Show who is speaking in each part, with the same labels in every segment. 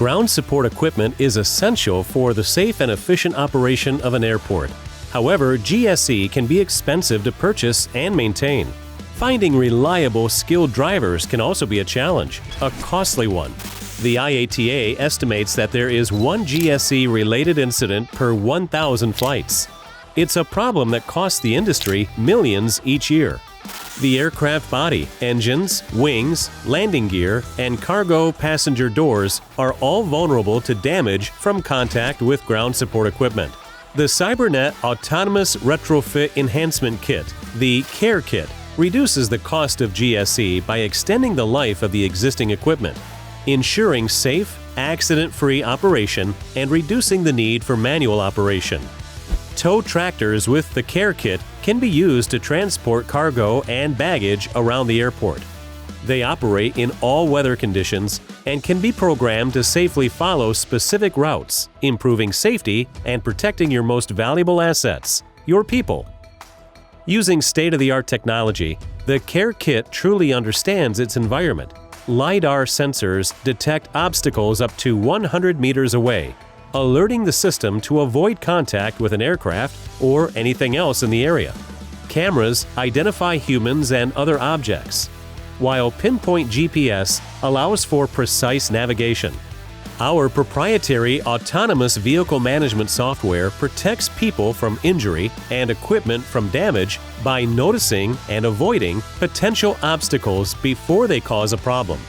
Speaker 1: Ground support equipment is essential for the safe and efficient operation of an airport. However, GSE can be expensive to purchase and maintain. Finding reliable, skilled drivers can also be a challenge, a costly one. The IATA estimates that there is one GSE-related incident per 1,000 flights. It's a problem that costs the industry millions each year. The aircraft body, engines, wings, landing gear, and cargo passenger doors are all vulnerable to damage from contact with ground support equipment. The Cybernet Autonomous Retrofit Enhancement Kit, the C.A.R.E. kit, reduces the cost of GSE by extending the life of the existing equipment, ensuring safe, accident-free operation and reducing the need for manual operation. Tow tractors with the C.A.R.E. kit can be used to transport cargo and baggage around the airport. They operate in all weather conditions and can be programmed to safely follow specific routes, improving safety and protecting your most valuable assets, your people. Using state-of-the-art technology, the C.A.R.E. kit truly understands its environment. LiDAR sensors detect obstacles up to 100 meters away, alerting the system to avoid contact with an aircraft or anything else in the area. Cameras identify humans and other objects, while pinpoint GPS allows for precise navigation. Our proprietary autonomous vehicle management software protects people from injury and equipment from damage by noticing and avoiding potential obstacles before they cause a problem.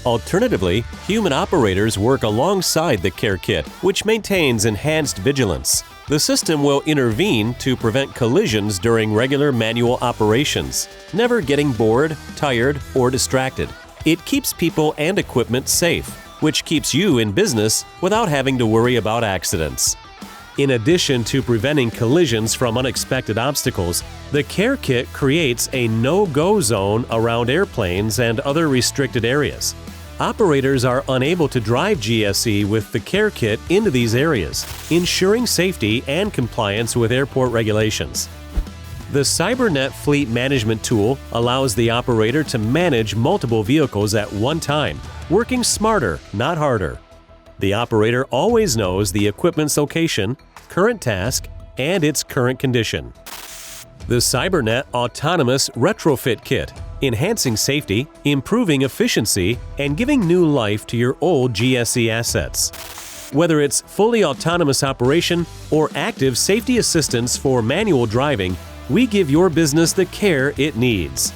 Speaker 1: Alternatively, human operators work alongside the C.A.R.E. kit, which maintains enhanced vigilance. The system will intervene to prevent collisions during regular manual operations, never getting bored, tired, or distracted. It keeps people and equipment safe, which keeps you in business without having to worry about accidents. In addition to preventing collisions from unexpected obstacles, the C.A.R.E. kit creates a no-go zone around airplanes and other restricted areas. Operators are unable to drive GSE with the C.A.R.E. kit into these areas, ensuring safety and compliance with airport regulations. The Cybernet fleet management tool allows the operator to manage multiple vehicles at one time, working smarter, not harder. The operator always knows the equipment's location, current task, and its current condition. The Cybernet Autonomous Retrofit Kit, enhancing safety, improving efficiency, and giving new life to your old GSE assets. Whether it's fully autonomous operation or active safety assistance for manual driving, we give your business the care it needs.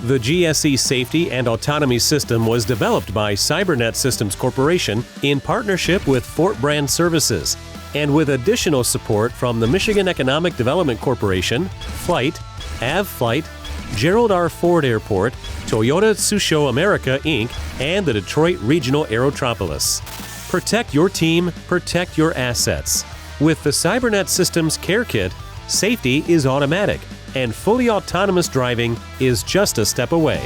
Speaker 1: The GSE Safety and Autonomy System was developed by Cybernet Systems Corporation in partnership with Fort Brand Services, and with additional support from the Michigan Economic Development Corporation, Flight, AvFlight, Gerald R. Ford Airport, Toyota Tsusho America, Inc., and the Detroit Regional Aerotropolis. Protect your team, protect your assets. With the Cybernet Systems C.A.R.E. kit, safety is automatic, and fully autonomous driving is just a step away.